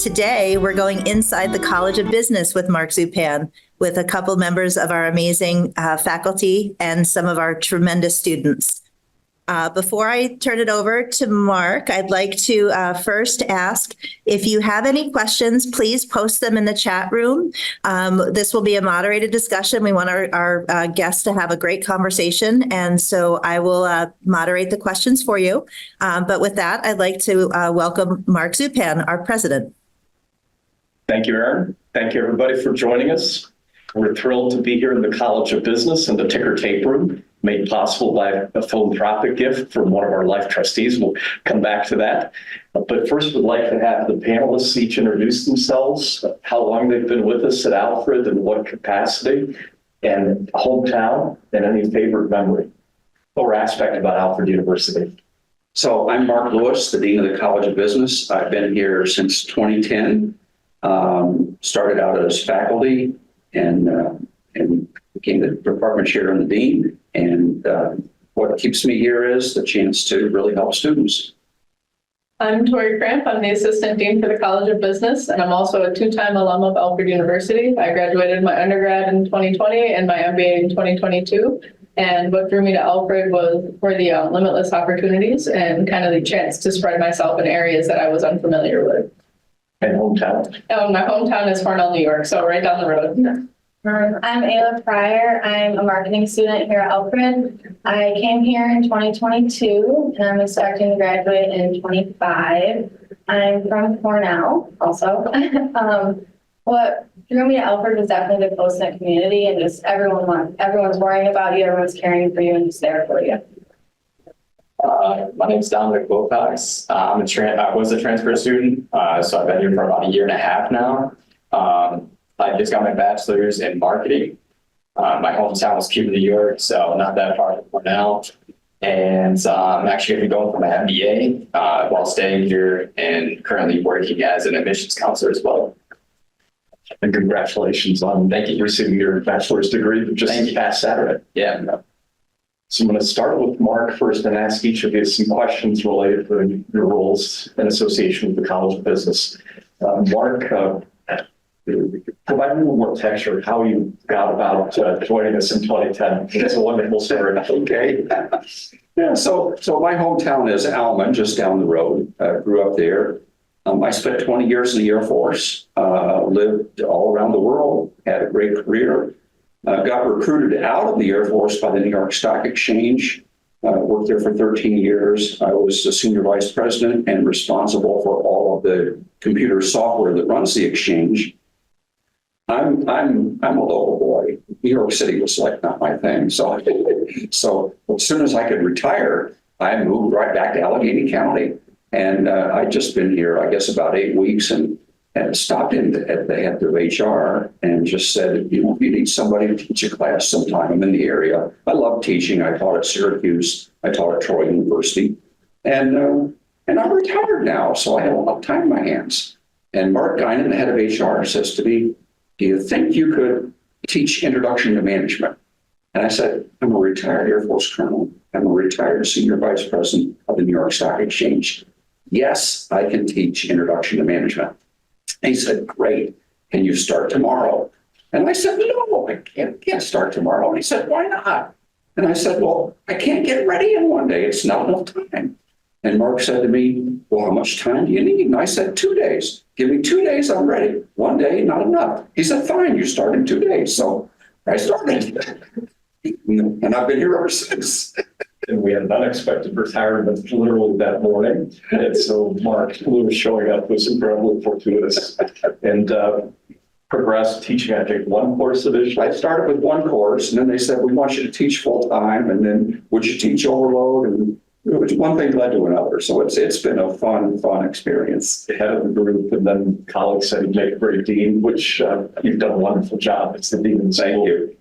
today we're going inside the College of Business with Mark Zupan, with a couple members of our amazing faculty and some of our tremendous students. Before I turn it over to Mark, I'd like to first ask if you have any questions, please post them in the chat room. This will be a moderated discussion. We want our guests to have a great conversation, and so I will moderate the questions for you. But with that, I'd like to welcome Mark Zupan, our president. Thank you, Erin. Thank you, everybody, for joining us. We're thrilled to be here in the College of Business in the ticker tape room, made possible by a philanthropic gift from one of our life trustees. We'll come back to that. But first, we'd like to have the panelists each introduce themselves, how long they've been with us at Alfred, and what capacity, and hometown, and any favorite memory or aspect about Alfred University. So I'm Mark Lewis, the Dean of the College of Business. I've been here since 2010. Started out as faculty and became the department chair and the dean. And what keeps me here is the chance to really help students. I'm Tori Cramp. I'm the assistant dean for the College of Business, and I'm also a two-time alum of Alfred University. I graduated my undergrad in 2020 and my MBA in 2022. And what drew me to Alfred were the limitless opportunities and kind of the chance to spread myself in areas that I was unfamiliar with. And hometown? Oh, my hometown is Farnell, New York, so right down the road. I'm Ayla Pryor. I'm a marketing student here at Alfred. I came here in 2022 and I'm expecting to graduate in 25. I'm from Cornell also. What drew me to Alfred was definitely the close-knit community and just everyone's worrying about you, everyone's caring for you and just there for you. My name is Dominic Wilcox. I was a transfer student, so I've been here for about a year and a half now. I just got my bachelor's in marketing. My hometown was Cuba, New York, so not that far from Cornell. And I'm actually going to be going for my MBA while staying here and currently working as an admissions counselor as well. And congratulations on receiving your bachelor's degree just this past Saturday. Yeah. So I'm going to start with Mark first and ask each of you some questions related to your roles in association with the College of Business. Mark, provide a little more texture of how you got about joining us in 2010. It's a wonderful story. Okay. Yeah, so my hometown is Almond, just down the road. Grew up there. I spent 20 years in the Air Force, lived all around the world, had a great career. Got recruited out of the Air Force by the New York Stock Exchange. Worked there for 13 years. I was the senior vice president and responsible for all of the computer software that runs the exchange. I'm a local boy. New York City was like not my thing. So as soon as I could retire, I moved right back to Allegheny County. And I'd just been here, I guess, about 8 weeks and stopped in at the head of HR and just said, you need somebody to teach a class sometime. I'm in the area. I love teaching. I taught at Syracuse. I taught at Troy University. And I'm retired now, so I have a lot of time in my hands. And Mark Guinan, the head of HR, says to me, do you think you could teach introduction to management? And I said, I'm a retired Air Force colonel. I'm a retired senior vice president of the New York Stock Exchange. Yes, I can teach introduction to management. And he said, great. Can you start tomorrow? And I said, no, I can't start tomorrow. And he said, why not? And I said, well, I can't get ready in one day. It's not enough time. And Mark said to me, well, how much time do you need? And I said, 2 days. Give me 2 days, I'm ready. 1 day, not enough. He said, fine, you start in 2 days. So I started. And I've been here ever since. And we had an unexpected retirement literally that morning. And so Mark Lewis showing up was incredibly fortuitous. And progressed teaching, I think, one course initially. I started with one course, and then they said, we want you to teach full time. And then would you teach overload? And one thing led to another. So it's been a fun experience. Head of the group, and then colleagues said you'd make a great dean, which you've done a wonderful job. It's the dean. Thank you.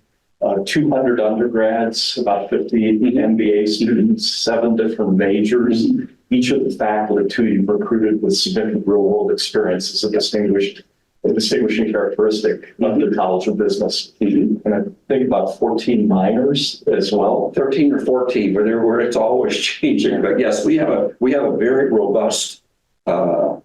200 undergrads, about 50 MBA students, 7 different majors. Each of the faculty, too, you've recruited with significant real-world experience as a distinguishing characteristic of the College of Business. And I think about 14 minors as well. 13 or 14, where it's always changing. But yes, we have a very robust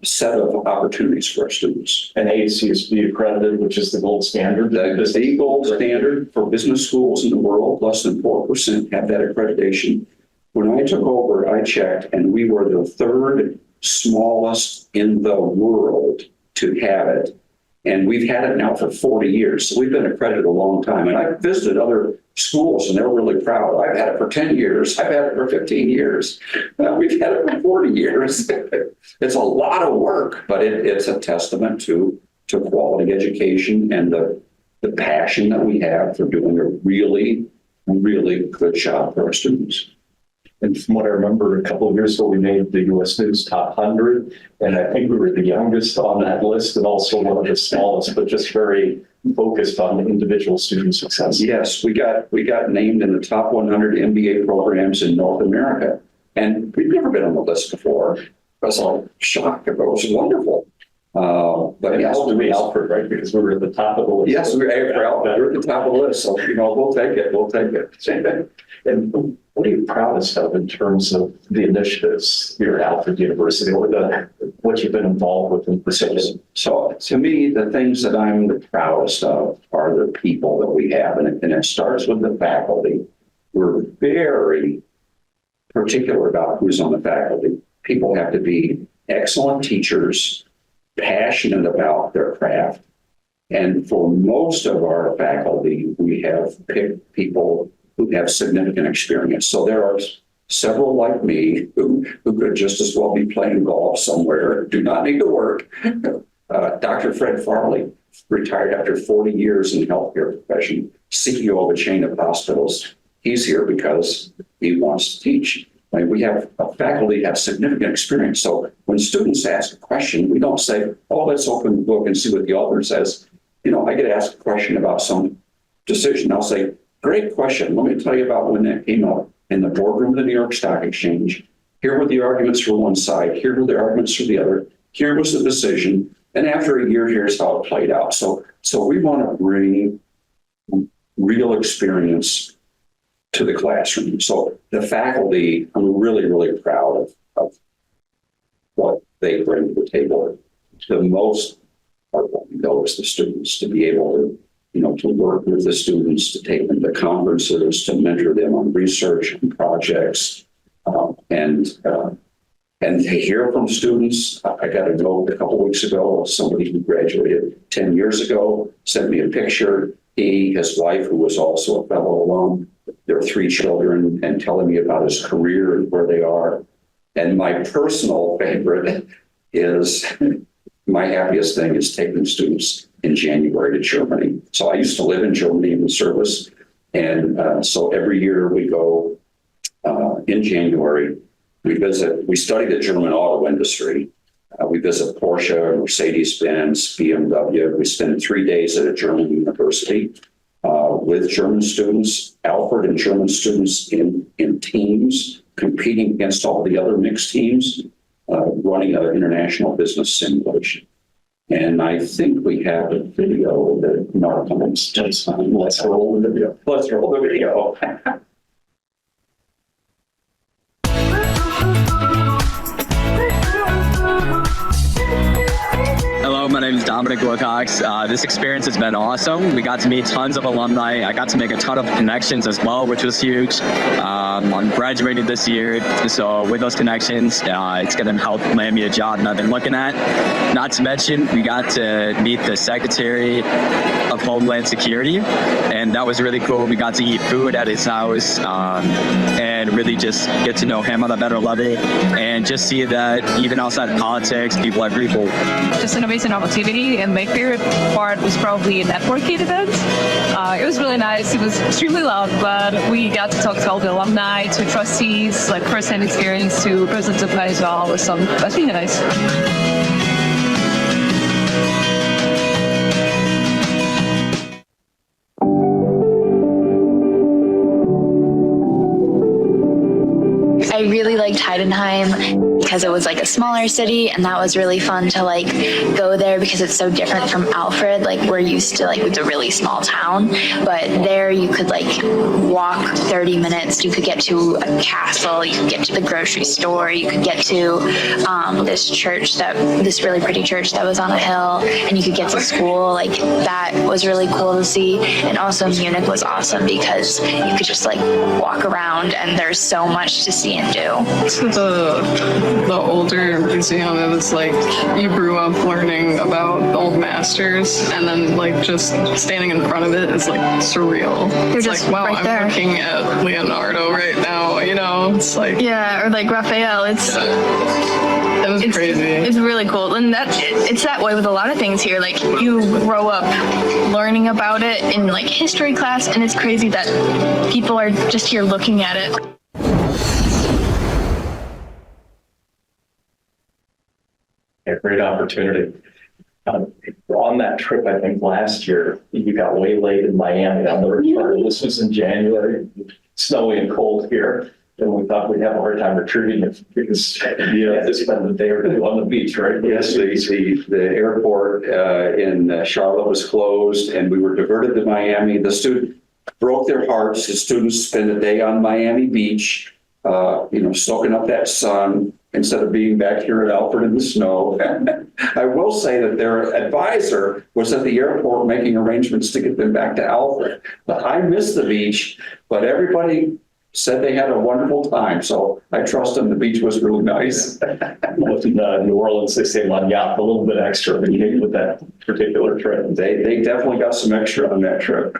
set of opportunities for our students. And ACSB accredited, which is the gold standard. The gold standard for business schools in the world, less than 4% have that accreditation. When I took over, I checked, and we were the third smallest in the world to have it. And we've had it now for 40 years. So we've been accredited a long time. And I've visited other schools and they're really proud. I've had it for 10 years. I've had it for 15 years. We've had it for 40 years. It's a lot of work, but it's a testament to quality education and the passion that we have for doing a really, really good job for our students. And from what I remember, a couple of years ago, we made the U.S. News Top 100, and I think we were the youngest on that list and also one of the smallest, but just very focused on individual student success. Yes, we got named in the top 100 MBA programs in North America, and we've never been on the list before. I was all shocked. It was wonderful. But yes, we Alfred, right? Because we were at the top of the list. Yes, we're at the top of the list. So, we'll take it. We'll take it. Same thing. And what are you proudest of in terms of the initiatives here at Alfred University or what you've been involved with in particular? So to me, the things that I'm the proudest of are the people that we have. And it starts with the faculty. We're very particular about who's on the faculty. People have to be excellent teachers, passionate about their craft. And for most of our faculty, we have picked people who have significant experience. So there are several like me who could just as well be playing golf somewhere, do not need to work. Dr. Fred Farley retired after 40 years in the healthcare profession, CEO of a chain of hospitals. He's here because he wants to teach. We have a faculty have significant experience. So when students ask a question, we don't say, oh, let's open the book and see what the author says. I get asked a question about some decision. I'll say, great question. Let me tell you about when that came up in the boardroom of the New York Stock Exchange. Here were the arguments for one side. Here were the arguments for the other. Here was the decision. And after a year, here's how it played out. So we want to bring real experience to the classroom. So the faculty, I'm really, really proud of what they bring to the table. The most part of what we know is the students, to be able to to work with the students, to take them to conferences, to mentor them on research and projects, and to hear from students. I got a note a couple of weeks ago of somebody who graduated 10 years ago, sent me a picture. He, his wife, who was also a fellow alum, their 3 children, and telling me about his career and where they are. And my personal favorite is, my happiest thing is taking students in January to Germany. So I used to live in Germany in the service. And so every year we go in January, we study the German auto industry. We visit Porsche, Mercedes-Benz, BMW. We spend 3 days at a German university with German students, Alfred and German students in teams, competing against all the other mixed teams, running an international business simulation. And I think we have a video that Mark comments. Let's roll the video. Let's roll the video. Hello, my name is Dominic Wilcox. This experience has been awesome. We got to meet tons of alumni. I got to make a ton of connections as well, which was huge. I'm graduating this year, so with those connections, it's going to help land me a job that I've been looking at. Not to mention, we got to meet the Secretary of Homeland Security, and that was really cool. We got to eat food at his house and really just get to know him on a better level and just see that even outside of politics, people are people. Just an amazing opportunity, and my favorite part was probably a networking event. It was really nice. It was extremely loud, but we got to talk to all the alumni, to trustees, like first-hand experience, to presidents of as well. That's really nice. I really liked hide Heidenheim because it was like a smaller city, and that was really fun to like go there because it's so different from Alfred. Like we're used to like the really small town, but there you could like walk 30 minutes. You could get to a castle, you could get to the grocery store, you could get to this really pretty church that was on a hill, and you could get to school. Like that was really cool to see. And also Munich was awesome because you could just like walk around and there's so much to see and do. So the older museum, it was like you grew up learning about the old masters, and then like just standing in front of it is like surreal. You're It's just like, wow, right I'm there. looking at Leonardo right now, you know? It's like, Yeah, or like Raphael. it was crazy. It's really cool, and it's that way with a lot of things here. Like you grow up learning about it in like history class, and it's crazy that people are just here looking at it. A great opportunity. On that trip, I think last year, you got waylaid in Miami on the return. This was in January, snowy and cold here. And we thought we'd have a hard time retrieving it because you had to spend the day or two on the beach, right? Yes, the airport in Charlotte was closed, and we were diverted to Miami. The student broke their hearts. The students spent a day on Miami Beach, soaking up that sun instead of being back here at Alfred in the snow. I will say that their advisor was at the airport making arrangements to get them back to Alfred. But I missed the beach, but everybody said they had a wonderful time, so I trust them. The beach was really nice. With New Orleans, they say Lagniappe a little bit extra with that particular trip. They definitely got some extra on that trip.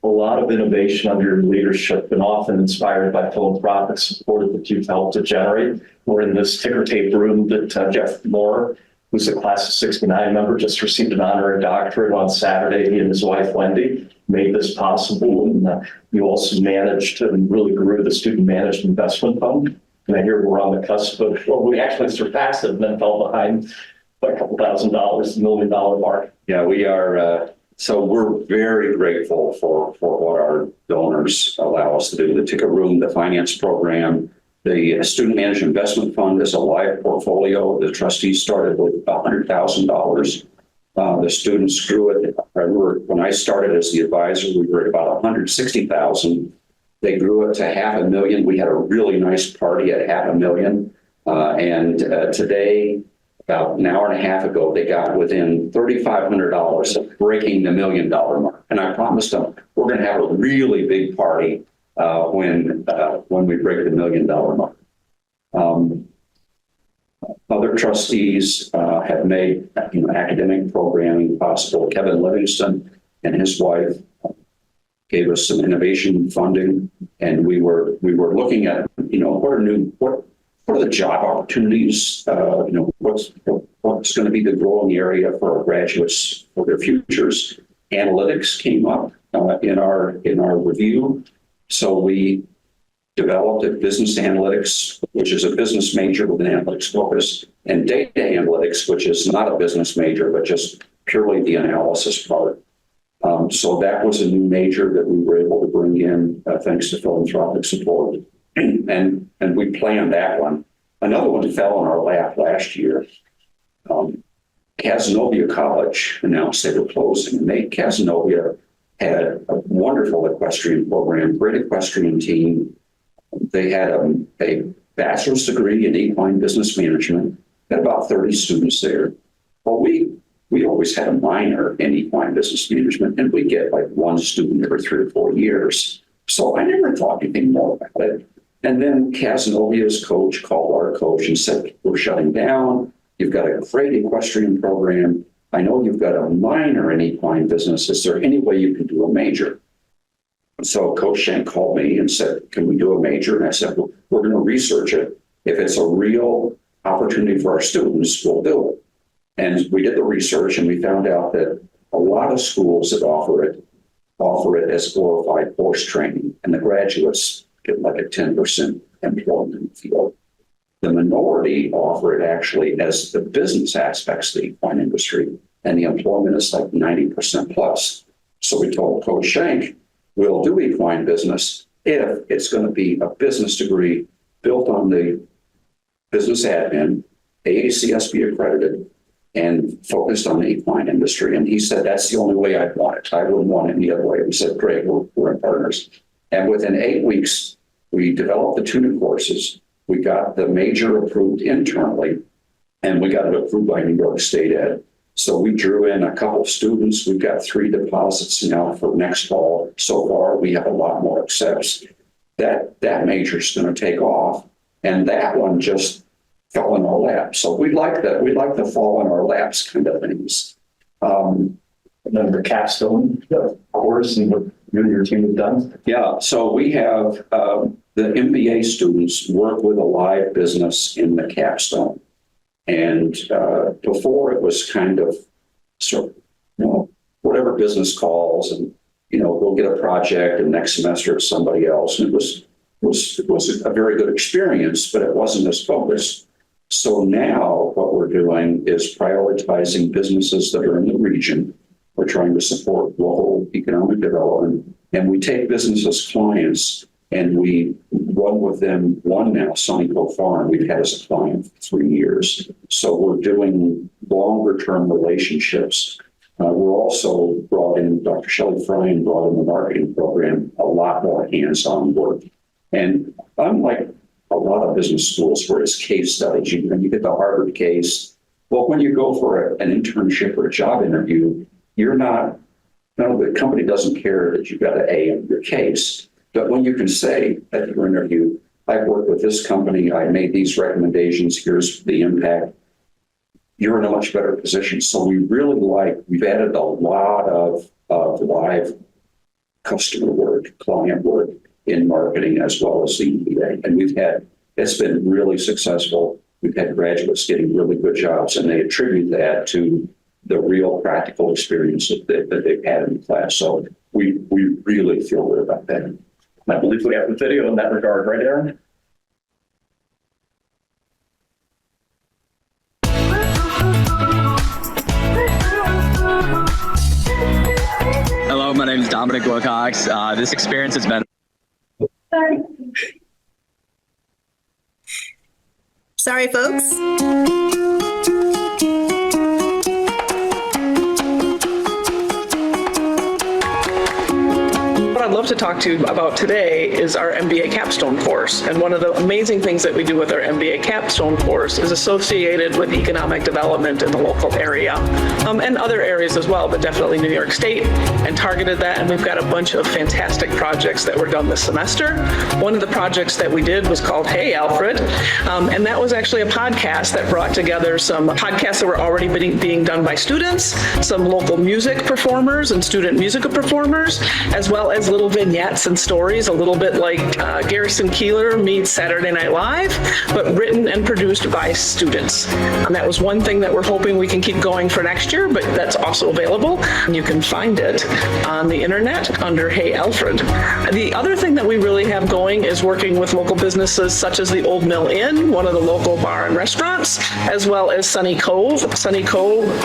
A lot of innovation under your leadership and often inspired by philanthropic support that you've helped to generate. We're in this ticker tape room that Jeff Moore, who's a class of 69 member, just received an honorary doctorate on Saturday. He and his wife, Wendy, made this possible. And you also managed and really grew the Student Managed Investment Fund. And I hear we're on the cusp of, well, we actually surpassed it and then fell behind by a couple $1,000, $1 million mark. Yeah, we are. So we're very grateful for what our donors allow us to do. The ticket room, the finance program, the Student Managed Investment Fund is a live portfolio. The trustees started with $100,000. The students grew it. I remember when I started as the advisor, we were at about 160,000. They grew it to $500,000. We had a really nice party at $500,000. And today, about an hour and a half ago, they got within $3,500 of breaking the $1 million mark. And I promised them we're going to have a really big party when we break the $1 million mark. Other trustees have made academic programming possible. Kevin Livingston and his wife gave us some innovation funding, and we were looking at what are the job opportunities? What's going to be the growing area for our graduates for their futures? Analytics came up in our review, so we developed a business analytics, which is a business major with an analytics focus, and data analytics, which is not a business major, but just purely the analysis part. So that was a new major that we were able to bring in thanks to philanthropic support. And we planned that one. Another one fell in our lap last year. Casanova College announced they were closing, and Casanova had a wonderful equestrian program, great equestrian team. They had a bachelor's degree in equine business management, had about 30 students there. Well, we always had a minor in equine business management, and we get like one student every 3 or 4 years. So I never thought anything more about it. And then Casanovia's coach called our coach and said, we're shutting down. You've got a great equestrian program. I know you've got a minor in equine business. Is there any way you can do a major? So Coach Shank called me and said, can we do a major? And I said, well, we're going to research it. If it's a real opportunity for our students, we'll do it. And we did the research, and we found out that a lot of schools that offer it as glorified horse training, and the graduates get like a 10% employment in the field. The minority offer it actually as the business aspects of the equine industry, and the employment is like 90% plus. So we told Coach Shank, we'll do equine business if it's going to be a business degree built on the business admin, AACSB accredited, and focused on the equine industry. And he said, that's the only way I'd want it. I wouldn't want it any other way. We said, great, we're in partners. And within 8 weeks, we developed the 2 new courses. We got the major approved internally, and we got it approved by New York State Ed. So we drew in a couple of students. We've got 3 deposits now for next fall. So far, we have a lot more accepts. That major is going to take off, and that one just fell in our lap. So we like that. We like the fall in our laps kind of things. And then the capstone course and what you and your team have done. Yeah, so we have the MBA students work with a live business in the capstone. And before it was kind of sort of, whatever business calls and, we'll get a project and next semester it's somebody else. And it was a very good experience, but it wasn't as focused. So now what we're doing is prioritizing businesses that are in the region. We're trying to support local economic development, and we take business as clients and we run with them. One now, Sunnyco Farm, we've had as a client for 3 years. So we're doing longer term relationships. We're also brought in, Dr. Shelley Fryan brought in the marketing program, a lot more hands-on work. And unlike a lot of business schools where it's case studies, you get the Harvard case. Well, when you go for an internship or a job interview, the company doesn't care that you got an A in your case. But when you can say at your interview, I've worked with this company, I made these recommendations, here's the impact, you're in a much better position. So we've added a lot of live customer work, client work in marketing as well as the MBA. And it's been really successful. We've had graduates getting really good jobs, and they attribute that to the real practical experience that they've had in the class. So we really feel good about that. I believe we have the video in that regard, right, Aaron? Hello, my name is Dominic Wilcox. This experience has been Sorry, folks. What I'd love to talk to you about today is our MBA capstone course. And one of the amazing things that we do with our MBA capstone course is associated with economic development in the local area and other areas as well, but definitely New York State, and targeted that. And we've got a bunch of fantastic projects that were done this semester. One of the projects that we did was called Hey, Alfred. And that was actually a podcast that brought together some podcasts that were already being done by students, some local music performers and student musical performers, as well as little vignettes and stories, a little bit like Garrison Keillor meets Saturday Night Live, but written and produced by students. And that was one thing that we're hoping we can keep going for next year, but that's also available. And you can find it on the internet under Hey Alfred. The other thing that we really have going is working with local businesses such as the Old Mill Inn, one of the local bar and restaurants, as well as Sunny Cove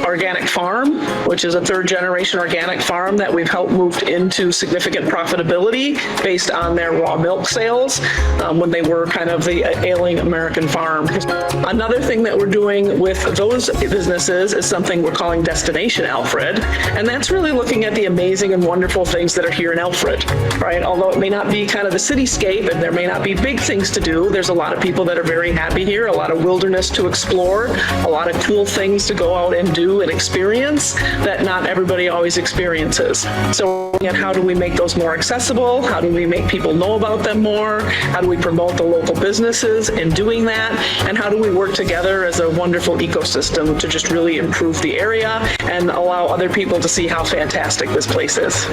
Organic Farm, which is a 3rd generation organic farm that we've helped move into significant profitability based on their raw milk sales when they were kind of the ailing American farm. Another thing that we're doing with those businesses is something we're calling Destination Alfred, and that's really looking at the amazing and wonderful things that are here in Alfred, right? Although it may not be kind of the cityscape and there may not be big things to do, there's a lot of people that are very happy here, a lot of wilderness to explore, a lot of cool things to go out and do and experience that not everybody always experiences. So how do we make those more accessible? How do we make people know about them more? How do we promote the local businesses in doing that? And how do we work together as a wonderful ecosystem to just really improve the area and allow other people to see how fantastic this place is?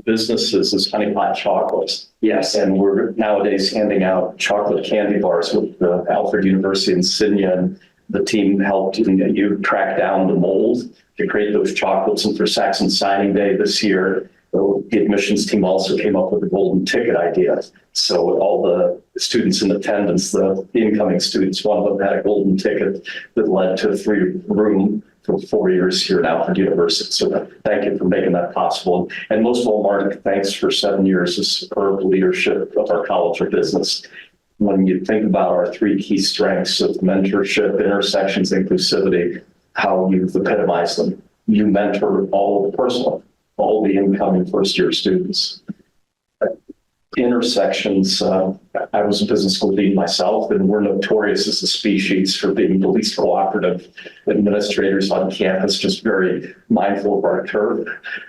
Businesses is Honey Pot Chocolates. Yes. And we're nowadays handing out chocolate candy bars with the Alfred University insignia, and the team helped you track down the mold to create those chocolates. And for Saxon Signing Day this year, the admissions team also came up with a golden ticket idea. So all the students in attendance, the incoming students, one of them had a golden ticket that led to a 3-room for 4 years here at Alfred University. So thank you for making that possible. And most of all, Mark, thanks for 7 years of superb leadership of our College of Business. When you think about our 3 key strengths of mentorship, intersections, inclusivity, how you've epitomized them. You mentor all the incoming first-year students. Intersections, I was a business school dean myself, and we're notorious as a species for being the least cooperative administrators on campus, just very mindful of our turf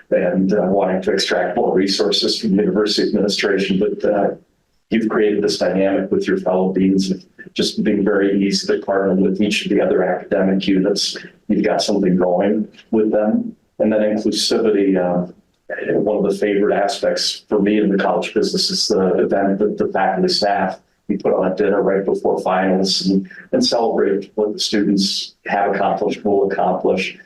and wanting to extract more resources from university administration. But you've created this dynamic with your fellow deans of just being very easy to partner with each of the other academic units. You've got something going with them. And then inclusivity, one of the favorite aspects for me in the College of Business is the event that the faculty staff, we put on a dinner right before finals and celebrate what the students have accomplished, will accomplish.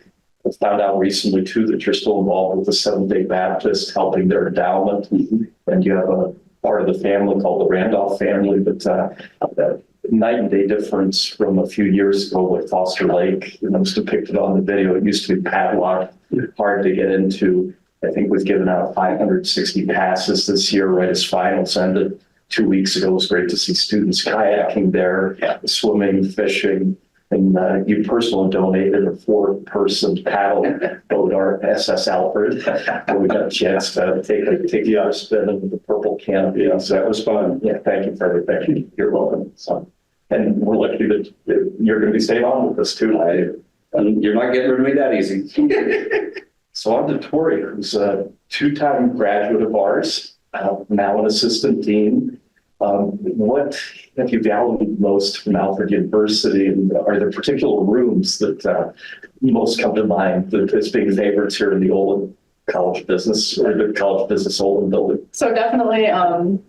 I found out recently too that you're still involved with the Seventh-day Baptist, helping their endowment. And you have a part of the family called the Randolph family, but that night and day difference from a few years ago with Foster Lake, and it was depicted on the video. It used to be padlocked, hard to get into. I think we've given out 560 passes this year, right as finals ended 2 weeks ago. It was great to see students kayaking there, swimming, fishing, and you personally donated a 4-person paddle boat, our SS Alfred. And we got a chance to take the other spin into the purple canopy. So that was fun. Yeah, thank you for everything. You're welcome. So, and we're lucky that you're going to be staying on with us too. You're not getting rid of me that easy. So on to Tori, who's a 2-time graduate of ours, now an assistant dean. What have you valued most from Alfred University? And are there particular rooms that most come to mind that as being favorites here in the Olin College of Business or the College of Business Olin building? So definitely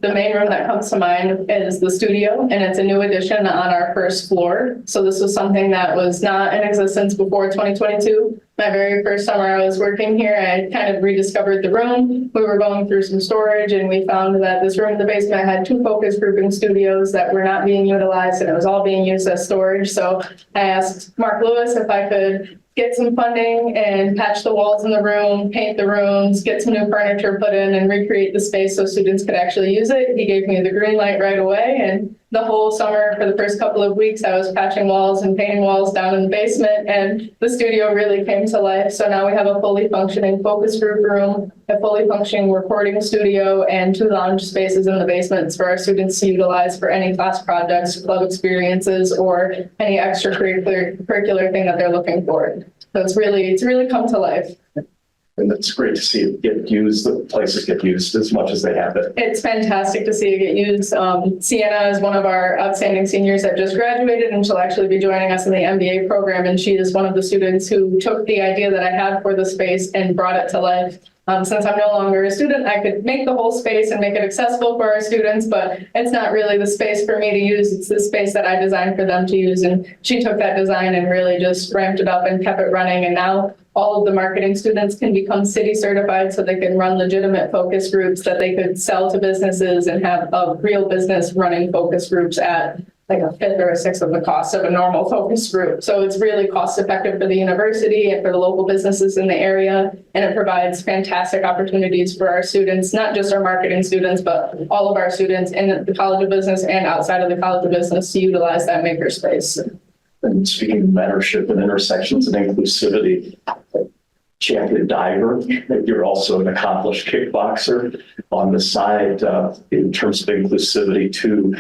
the main room that comes to mind is the studio, and it's a new addition on our first floor. So this was something that was not in existence before 2022. My very first summer I was working here, I kind of rediscovered the room. We were going through some storage and we found that this room in the basement had 2 focus grouping studios that were not being utilized, and it was all being used as storage. So I asked Mark Lewis if I could get some funding and patch the walls in the room, paint the rooms, get some new furniture put in and recreate the space so students could actually use it. He gave me the green light right away, and the whole summer for the first couple of weeks, I was patching walls and painting walls down in the basement, and the studio really came to life. So now we have a fully functioning focus group room, a fully functioning recording studio, and 2 lounge spaces in the basements for our students to utilize for any class projects, club experiences, or any extracurricular thing that they're looking for. So it's really come to life. And it's great to see it get used, the places get used as much as they have it. It's fantastic to see it get used. Sienna is one of our outstanding seniors that just graduated, and she'll actually be joining us in the MBA program. And she is one of the students who took the idea that I had for the space and brought it to life. Since I'm no longer a student, I could make the whole space and make it accessible for our students, but it's not really the space for me to use. It's the space that I designed for them to use. And she took that design and really just ramped it up and kept it running. And now all of the marketing students can become city certified so they can run legitimate focus groups that they could sell to businesses and have a real business running focus groups at like a 5th or a 6th of the cost of a normal focus group. So it's really cost effective for the university and for the local businesses in the area. And it provides fantastic opportunities for our students, not just our marketing students, but all of our students in the College of Business and outside of the College of Business to utilize that makerspace. And speaking of mentorship and intersections and inclusivity, champion diver, you're also an accomplished kickboxer. On the side, in terms of inclusivity too,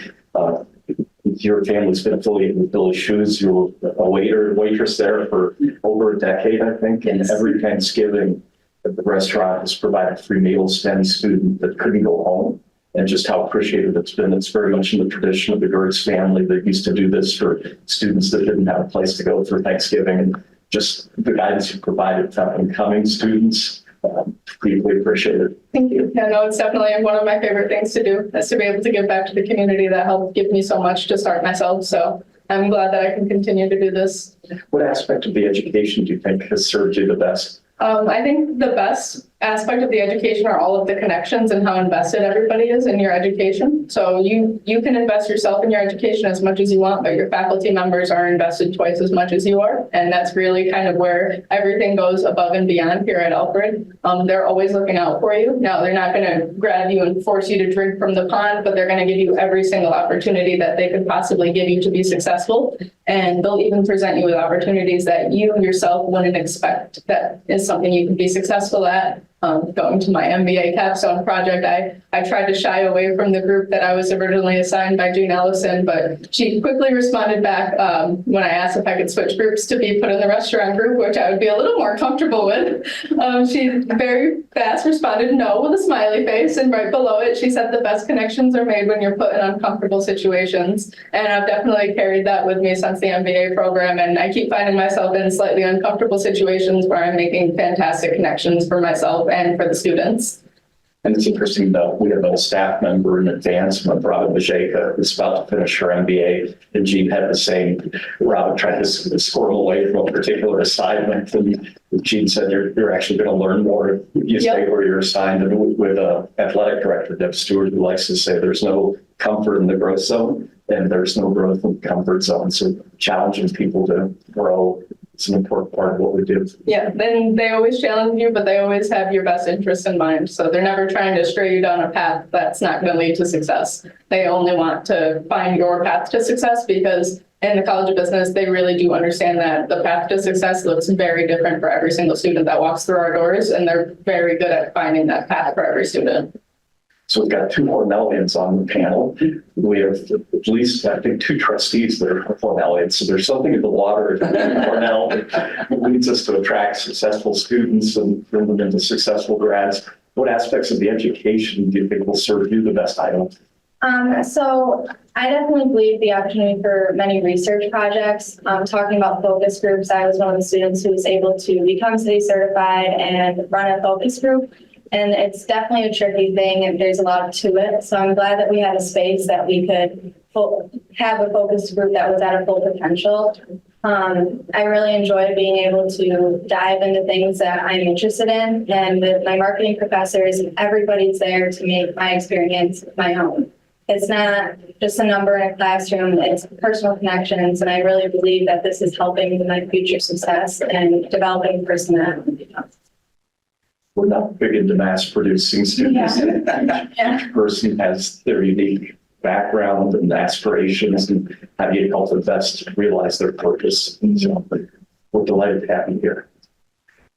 your family's been affiliated with Billy Shoes. You were a waitress there for over a decade, I think. And every Thanksgiving, the restaurant has provided free meals to any student that couldn't go home. And just how appreciated it's been. It's very much in the tradition of the Gertz family that used to do this for students that didn't have a place to go for Thanksgiving. And just the guidance you provided to incoming students, deeply appreciated. Thank you. Yeah, no, it's definitely one of my favorite things to do, is to be able to give back to the community that helped give me so much to start myself. So I'm glad that I can continue to do this. What aspect of the education do you think has served you the best? I think the best aspect of the education are all of the connections and how invested everybody is in your education. So you can invest yourself in your education as much as you want, but your faculty members are invested twice as much as you are. And that's really kind of where everything goes above and beyond here at Alfred. They're always looking out for you. Now, they're not going to grab you and force you to drink from the pond, but they're going to give you every single opportunity that they could possibly give you to be successful. And they'll even present you with opportunities that you yourself wouldn't expect that is something you can be successful at. Going to my MBA capstone project, I tried to shy away from the group that I was originally assigned by Jean Ellison, but she quickly responded back when I asked if I could switch groups to be put in the restaurant group, which I would be a little more comfortable with. She very fast responded no with a smiley face, and right below it, she said the best connections are made when you're put in uncomfortable situations. And I've definitely carried that with me since the MBA program, and I keep finding myself in slightly uncomfortable situations where I'm making fantastic connections for myself and for the students. And it's interesting that we have a staff member in advancement, Robin Bajeka, who's about to finish her MBA, and Jean had the same. Robin tried to score away from a particular assignment, and Jean said, you're actually going to learn more if you stay where you're assigned. And with athletic director, Deb Stewart, who likes to say there's no comfort in the growth zone, and there's no growth in the comfort zone. So challenging people to grow is an important part of what we do. Yeah, then they always challenge you, but they always have your best interests in mind. So they're never trying to stray you down a path that's not going to lead to success. They only want to find your path to success, because in the College of Business, they really do understand that the path to success looks very different for every single student that walks through our doors, and they're very good at finding that path for every student. So we've got two Cornellians on the panel. We have at least, I think, two trustees that are Cornellians. So there's something in the water at Cornell that leads us to attract successful students and bring them into successful grads. What aspects of the education do you think will serve you the best? I don't. So I definitely believe the opportunity for many research projects. Talking about focus groups, I was one of the students who was able to become city certified and run a focus group. And it's definitely a tricky thing, and there's a lot to it. So I'm glad that we had a space that we could have a focus group that was at a full potential. I really enjoy being able to dive into things that I'm interested in, and with my marketing professors, everybody's there to make my experience my own. It's not just a number in a classroom, it's personal connections, and I really believe that this is helping with my future success and developing personality. We're not big into mass producing students. Yeah. Each person has their unique background and aspirations, and how do you help them best realize their purpose? And so we're delighted to have you here.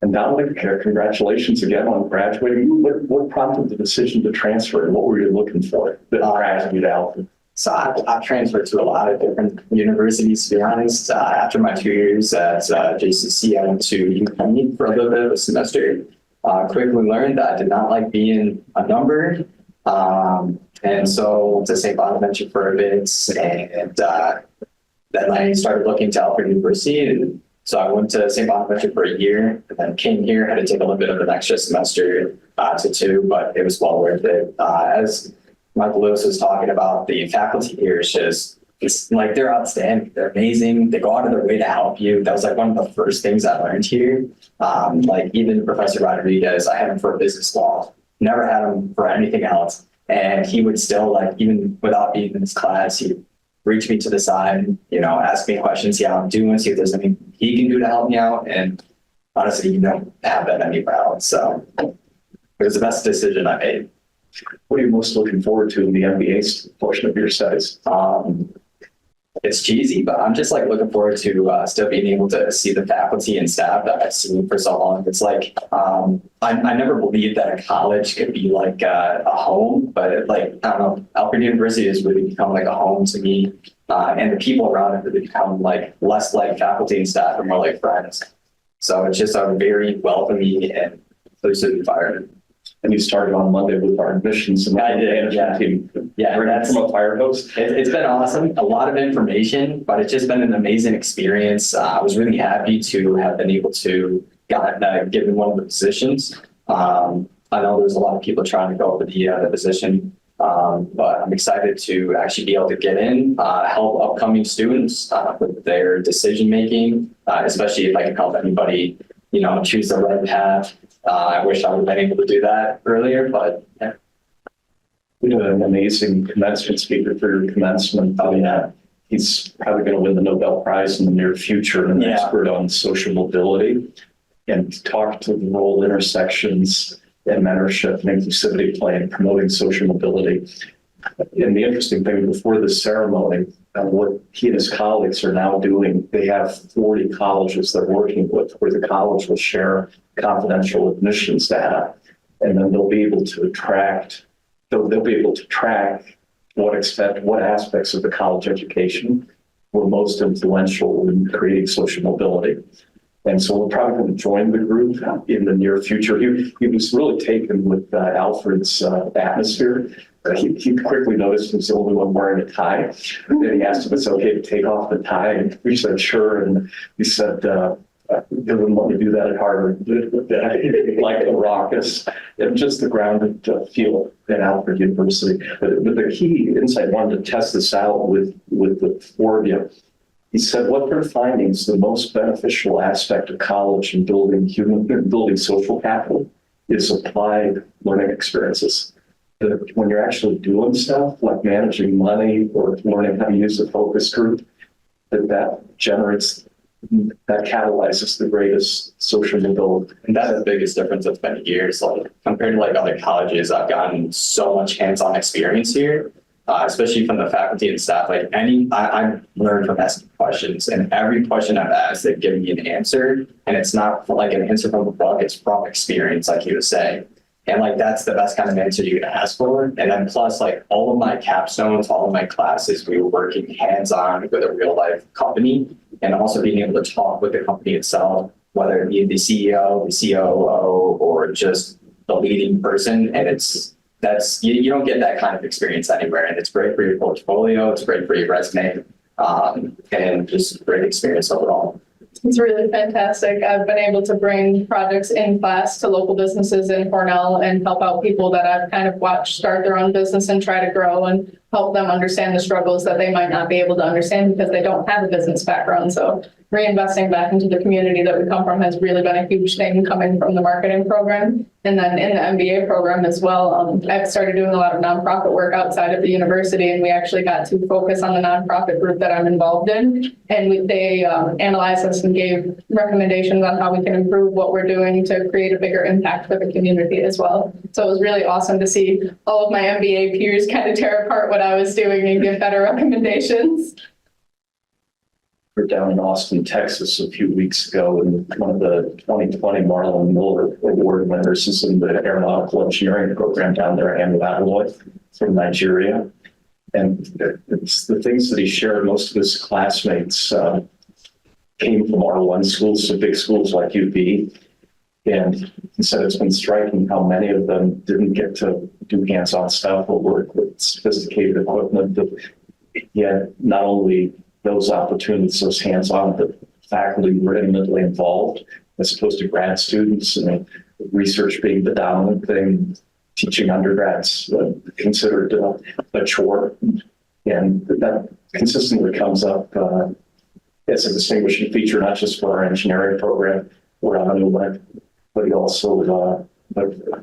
And Dominic, congratulations again on graduating. What prompted the decision to transfer, and what were you looking for that attracted you to Alfred? So I've transferred to a lot of different universities, to be honest. After my 2 years at JCC, I went to UConn for a little bit of a semester. Quickly learned that I did not like being a number. And so to St. Bonaventure for a bit, and then I started looking to Alfred University. And so I went to St. Bonaventure for a year, and then came here, had to take a little bit of an extra semester to 2, but it was well worth it. As Michael Lewis was talking about, the faculty here is just, it's like they're outstanding. They're amazing. They go out of their way to help you. That was like one of the first things I learned here. Like even Professor Rodriguez, I had him for business law, never had him for anything else. And he would still, like, even without being in his class, he'd reach me to the side, ask me questions, see how I'm doing, see if there's anything he can do to help me out. And honestly, you don't have that anywhere else. So it was the best decision I made. What are you most looking forward to in the MBA portion of your studies? It's cheesy, but I'm just like looking forward to still being able to see the faculty and staff that I've seen for so long. It's like, I never believed that a college could be like a home, but I don't know, Alfred University has really become like a home to me. And the people around it really become like less like faculty and staff and more like friends. So it's just a very welcoming and inclusive environment. And you started on Monday with our admissions and I did, yeah. team. Yeah, From a fire hose. It's been awesome. A lot of information, but it's just been an amazing experience. I was really happy to have been able to get given one of the positions. I know there's a lot of people trying to go for the position, but I'm excited to actually be able to get in, help upcoming students with their decision making, especially if I can help anybody, choose the right path. I wish I would have been able to do that earlier, but yeah. We have an amazing commencement speaker for your commencement. Oh, yeah. He's probably going to win the Nobel Prize in the near future, an expert on social mobility, and talk to the role intersections and mentorship and inclusivity play in promoting social mobility. And the interesting thing, before this ceremony, what he and his colleagues are now doing, they have 40 colleges they're working with, where the college will share confidential admissions data, and then they'll be able to track what aspects of the college education were most influential in creating social mobility. And so we're probably going to join the group in the near future. He was really taken with Alfred's atmosphere. He quickly noticed he was the only one wearing a tie. And then he asked if it's okay to take off the tie. And we said, sure. And he said, they wouldn't want to do that at Harvard, like the raucous and just the grounded feel at Alfred University. But the key insight, I wanted to test this out with the four of you. He said, what they're finding is the most beneficial aspect of college and building social capital is applied learning experiences. When you're actually doing stuff like managing money or learning how to use a focus group, that catalyzes the greatest social mobility. And that's the biggest difference that's been years. Like compared to like other colleges, I've gotten so much hands-on experience here, especially from the faculty and staff. Like I've learned from asking questions, and every question I've asked, they've given me an answer, and it's not like an answer from a book, it's from experience, like you were saying. And like, that's the best kind of answer you can ask for. And then plus like all of my capstones, all of my classes, we were working hands-on with a real life company, and also being able to talk with the company itself, whether it be the CEO, the COO, or just the leading person. And you don't get that kind of experience anywhere. And it's great for your portfolio. It's great for your resume, and just great experience overall. It's really fantastic. I've been able to bring projects in class to local businesses in Cornell and help out people that I've kind of watched start their own business and try to grow and help them understand the struggles that they might not be able to understand because they don't have a business background. So reinvesting back into the community that we come from has really been a huge thing coming from the marketing program. And then in the MBA program as well, I've started doing a lot of nonprofit work outside of the university, and we actually got to focus on the nonprofit group that I'm involved in. And they analyzed us and gave recommendations on how we can improve what we're doing to create a bigger impact for the community as well. So it was really awesome to see all of my MBA peers kind of tear apart what I was doing and give better recommendations. We were down in Austin, Texas a few weeks ago, and one of the 2020 Marlon Miller Award winners is in the aeronautical engineering program down there at Alloy from Nigeria. And it's the things that he shared, most of his classmates came from R1 schools, so big schools like UB. And he said it's been striking how many of them didn't get to do hands-on stuff or work with sophisticated equipment. Yet not only those opportunities, those hands-on, but faculty were intimately involved, as opposed to grad students, and research being the dominant thing, teaching undergrads considered a chore. And that consistently comes up as a distinguishing feature, not just for our engineering program, where I'm but also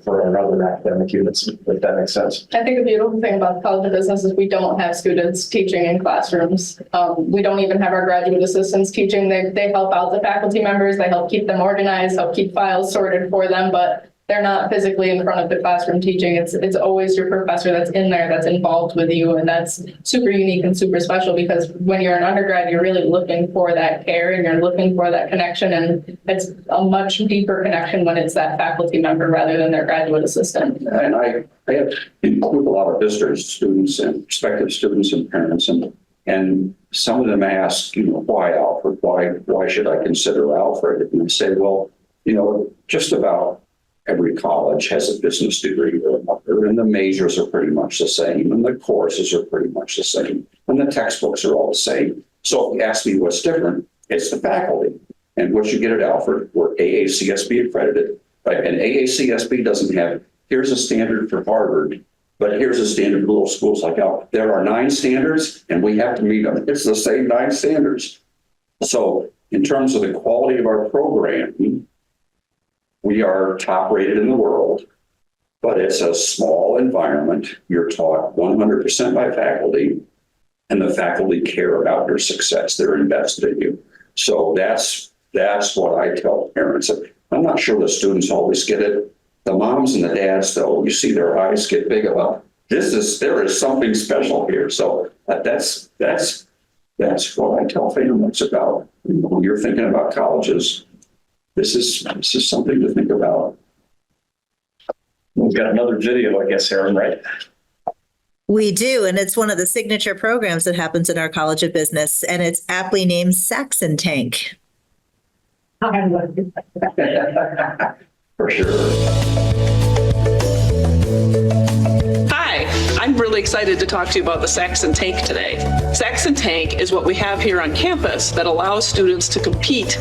for our other academic units, if that makes sense. I think the beautiful thing about the College of Business is we don't have students teaching in classrooms. We don't even have our graduate assistants teaching. They help out the faculty members. They help keep them organized, help keep files sorted for them, but they're not physically in front of the classroom teaching. It's always your professor that's in there, that's involved with you. And that's super unique and super special, because when you're an undergrad, you're really looking for that care and you're looking for that connection. And it's a much deeper connection when it's that faculty member rather than their graduate assistant. And I have with a lot of visitors, students and prospective students and parents, and some of them ask, why Alfred? Why should I consider Alfred? And I say, well, just about every college has a business degree or another, and the majors are pretty much the same, and the courses are pretty much the same, and the textbooks are all the same. So if you ask me what's different, it's the faculty. And what you get at Alfred, we're AACSB accredited, right? And AACSB doesn't have, here's a standard for Harvard, but here's a standard for little schools like Alfred. There are 9 standards, and we have to meet them. It's the same 9 standards. So in terms of the quality of our program, we are top rated in the world, but it's a small environment. You're taught 100% by faculty, and the faculty care about your success. They're invested in you. So that's what I tell parents. I'm not sure the students always get it. The moms and the dads, though, you see their eyes get big about, there is something special here. So that's what I tell families about. When you're thinking about colleges, this is something to think about. We've got another video, I guess, Aaron, right? We do, and it's one of the signature programs that happens in our College of Business, and it's aptly named Saxon Tank. For sure. Hi, I'm really excited to talk to you about the Saxon Tank today. Saxon Tank is what we have here on campus that allows students to compete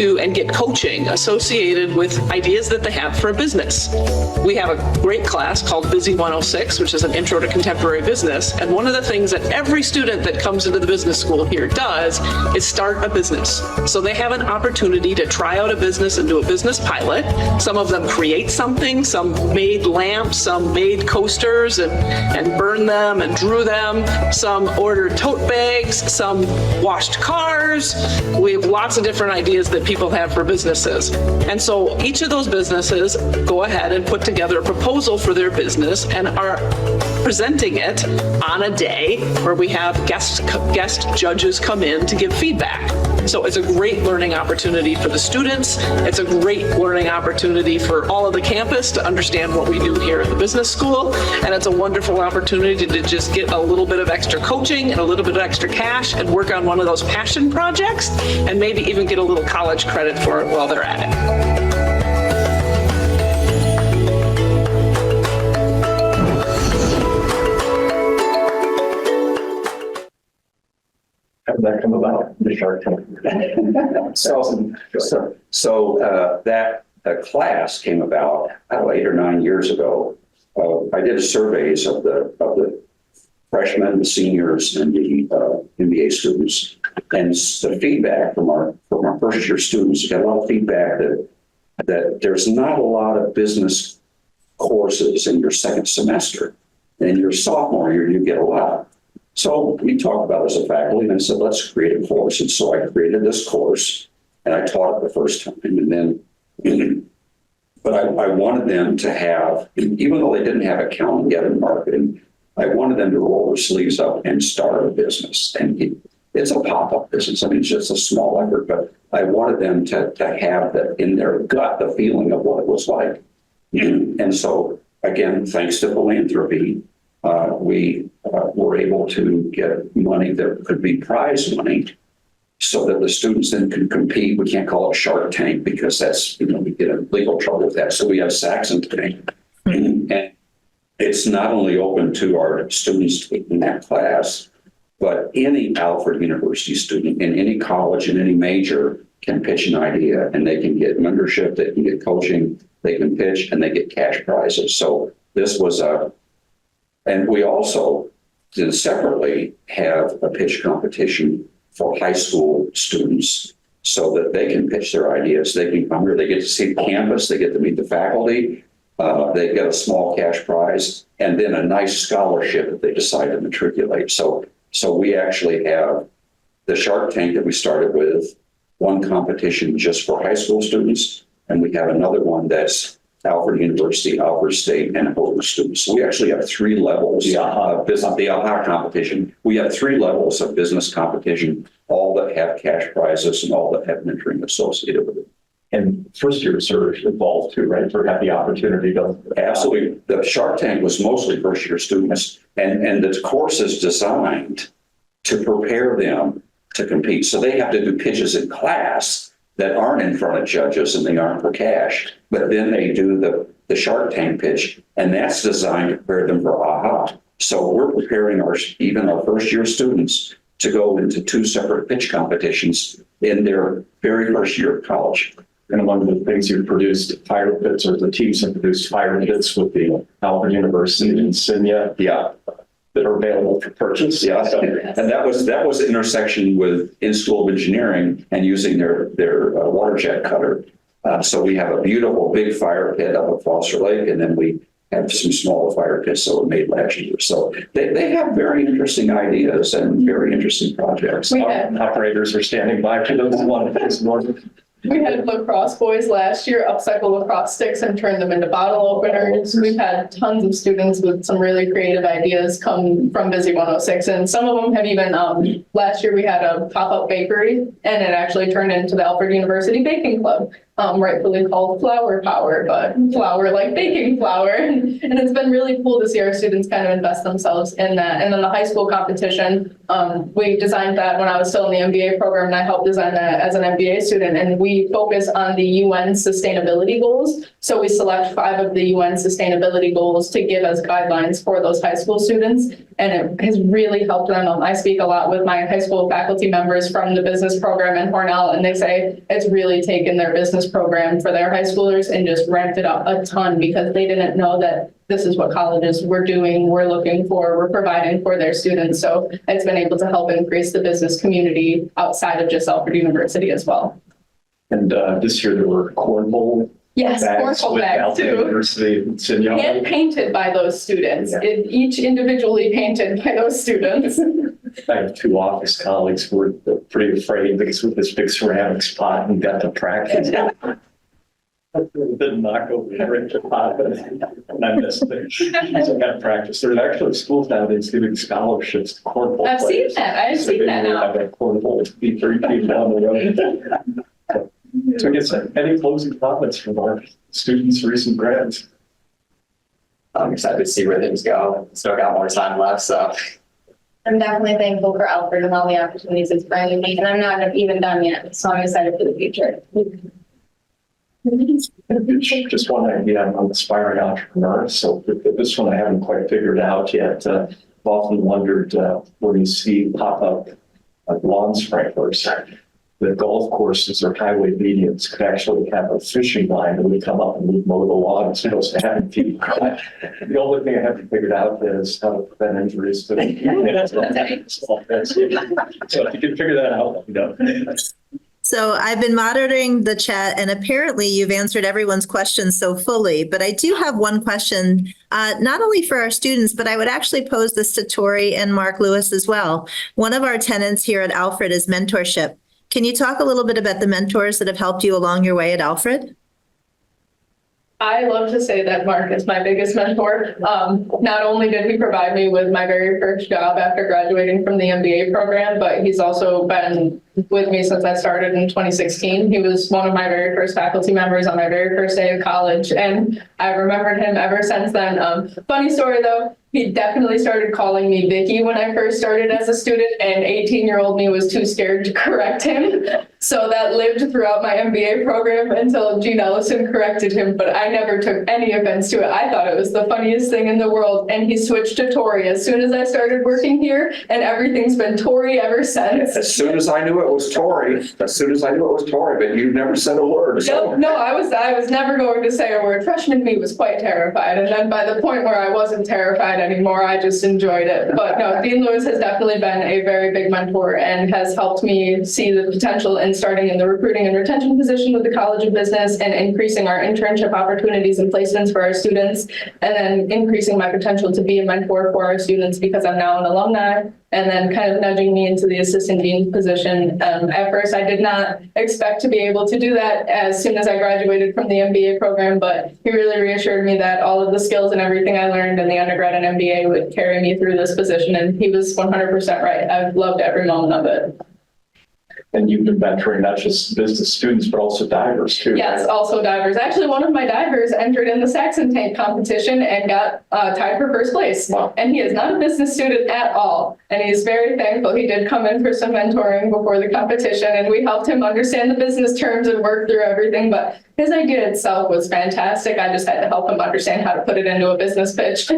and get coaching associated with ideas that they have for a business. We have a great class called Busy 106, which is an intro to contemporary business. And one of the things that every student that comes into the business school here does is start a business. So they have an opportunity to try out a business and do a business pilot. Some of them create something, some made lamps, some made coasters and burned them and drew them. Some ordered tote bags, some washed cars. We have lots of different ideas that people have for businesses. And so each of those businesses go ahead and put together a proposal for their business and are presenting it on a day where we have guest judges come in to give feedback. So it's a great learning opportunity for the students. It's a great learning opportunity for all of the campus to understand what we do here at the business school. And it's a wonderful opportunity to just get a little bit of extra coaching and a little bit of extra cash and work on one of those passion projects and maybe even get a little college credit for it while they're at it. How did that come about, the Shark Tank? So that class came about 8 or 9 years ago. I did surveys of the freshmen, the seniors, and the MBA students, and the feedback from our first year students got a lot of feedback that there's not a lot of business courses in your second semester, and in your sophomore year you get a lot. So we talked about it as a faculty and I said, let's create a course. And so I created this course and I taught it the first time. And then, but I wanted them to have, even though they didn't have accounting yet in marketing, I wanted them to roll their sleeves up and start a business. And it's a pop-up business. I mean, it's just a small effort, but I wanted them to have that in their gut, the feeling of what it was like. And so, again, thanks to philanthropy, we were able to get money that could be prize money so that the students then can compete. We can't call it Shark Tank because that's, we get in legal trouble with that. So we have Saxon Tank. And it's not only open to our students in that class, but any Alfred University student in any college, in any major can pitch an idea and they can get mentorship, they can get coaching, they can pitch, and they get cash prizes. So this was and we also separately have a pitch competition for high school students so that they can pitch their ideas. They can come here, they get to see the campus, they get to meet the faculty, they get a small cash prize, and then a nice scholarship if they decide to matriculate. So we actually have the Shark Tank that we started with, one competition just for high school students, and we have another one that's Alfred University, Alfred State, and Hoover students. So we actually have 3 levels of business, the AHA competition. We have 3 levels of business competition, all that have cash prizes and all that have mentoring associated with it. And first years are involved too, right? To have the opportunity to. Absolutely. The Shark Tank was mostly first year students, and the course is designed to prepare them to compete. So they have to do pitches in class that aren't in front of judges and they aren't for cash, but then they do the Shark Tank pitch, and that's designed to prepare them for AHA. So we're preparing even our first year students to go into 2 separate pitch competitions in their very first year of college. And one of the things you produced fire pits, or the teams have produced fire pits with the Alfred University and Insignia. Yeah. That are available for purchase. Yeah, and that was the intersection with in School of Engineering and using their water jet cutter. So we have a beautiful big fire pit up at Foster Lake, and then we have some smaller fire pits that were made last year. So they have very interesting ideas and very interesting projects. Operators are standing by for those who want to. We had lacrosse boys last year upcycle lacrosse sticks and turn them into bottle openers. We've had tons of students with some really creative ideas come from Busy 106, and some of them have even, last year we had a pop-up bakery, and it actually turned into the Alfred University Baking Club, rightfully called Flour Power, but flour like baking flour. And it's been really cool to see our students kind of invest themselves in that. And then the high school competition, we designed that when I was still in the MBA program, and I helped design that as an MBA student. And we focus on the UN sustainability goals. So we select 5 of the UN sustainability goals to give as guidelines for those high school students. And it has really helped them. I speak a lot with my high school faculty members from the business program in Cornell, and they say it's really taken their business program for their high schoolers and just ramped it up a ton, because they didn't know that this is what colleges were doing, we're looking for, we're providing for their students. So it's been able to help increase the business community outside of just Alfred University as well. And this year there were cornhole Yes, cornhole bags too. University Hand painted by those students, each individually painted by those students. I have 2 office colleagues who were pretty afraid because with this big ceramic spot and got to practice. Didn't knock over the pot, and I missed it. So I got to practice. There's actually schools nowadays giving scholarships to cornhole I've players. seen that. I've So seen they that will now. have that cornhole to be 3 feet down the road. So I guess any closing comments from our students, recent grads? I'm excited to see where things go. Still got more time left, so. I'm definitely thankful for Alfred and all the opportunities it's bringing me, and I'm not even done yet, so I'm excited for the future. Just one idea, I'm an aspiring entrepreneur, so this one I haven't quite figured out yet. I've often wondered where you see pop-up lawn sprinklers. The golf courses or highway medians could actually have a fishing line that would come up and we'd mow the lawn as opposed to having people. The only thing I haven't figured out is how to prevent injuries to the. So if you can figure that out, let me know. So I've been monitoring the chat, and apparently you've answered everyone's questions so fully, but I do have one question, not only for our students, but I would actually pose this to Tori and Mark Lewis as well. One of our tenets here at Alfred is mentorship. Can you talk a little bit about the mentors that have helped you along your way at Alfred? I love to say that Mark is my biggest mentor. Not only did he provide me with my very first job after graduating from the MBA program, but he's also been with me since I started in 2016. He was one of my very first faculty members on my very first day of college, and I've remembered him ever since then. Funny story though, he definitely started calling me Vicky when I first started as a student, and 18-year-old me was too scared to correct him. So that lived throughout my MBA program until Gene Ellison corrected him, but I never took any offense to it. I thought it was the funniest thing in the world, and he switched to Tori as soon as I started working here, and everything's been Tori ever since. As soon as I knew it was Tori, but you never said a word. So. No, I was never going to say a word. Freshman me was quite terrified, and then by the point where I wasn't terrified anymore, I just enjoyed it. But no, Dean Lewis has definitely been a very big mentor and has helped me see the potential in starting in the recruiting and retention position with the College of Business and increasing our internship opportunities and placements for our students, and then increasing my potential to be a mentor for our students because I'm now an alumni, and then kind of nudging me into the assistant dean position. At first, I did not expect to be able to do that as soon as I graduated from the MBA program, but he really reassured me that all of the skills and everything I learned in the undergrad and MBA would carry me through this position, and he was 100% right. I've loved every moment of it. And you've been mentoring not just business students, but also divers too. Yes, also divers. Actually, one of my divers entered in the Saxon tank competition and got tied for first place. Wow. And he is not a business student at all. And he's very thankful. He did come in for some mentoring before the competition, and we helped him understand the business terms and work through everything. But his idea itself was fantastic. I just had to help him understand how to put it into a business pitch.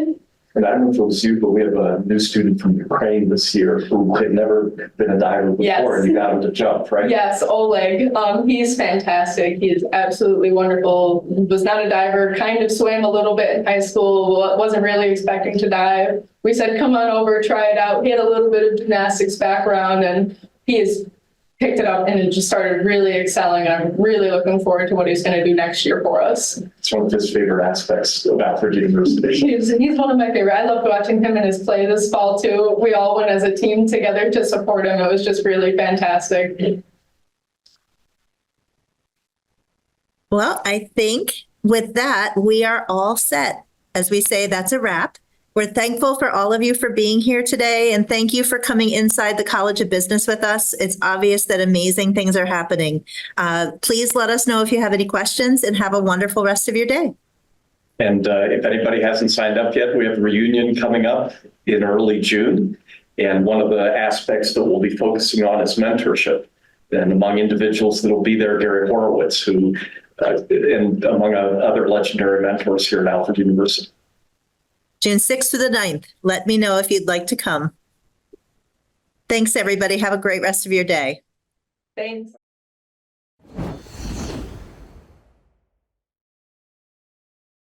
And I don't know if it was you, but we have a new student from Ukraine this year who had never been a diver before, Yes. and you got him to jump, right? Yes, Oleg. He's fantastic. He's absolutely wonderful. Was not a diver, kind of swam a little bit in high school, wasn't really expecting to dive. We said, come on over, try it out. He had a little bit of gymnastics background, and he is picked it up and it just started really excelling. And I'm really looking forward to what he's going to do next year for us. It's one of his favorite aspects of Alfred University. He's one of my favorite. I loved watching him in his play this fall too. We all went as a team together to support him. It was just really fantastic. Well, I think with that, we are all set. As we say, that's a wrap. We're thankful for all of you for being here today, and thank you for coming inside the College of Business with us. It's obvious that amazing things are happening. Please let us know if you have any questions, and have a wonderful rest of your day. And if anybody hasn't signed up yet, we have a reunion coming up in early June. And one of the aspects that we'll be focusing on is mentorship. And among individuals that will be there, Gary Horowitz, who, and among other legendary mentors here at Alfred University. June 6th to the 9th. Let me know if you'd like to come. Thanks, everybody. Have a great rest of your day. Thanks.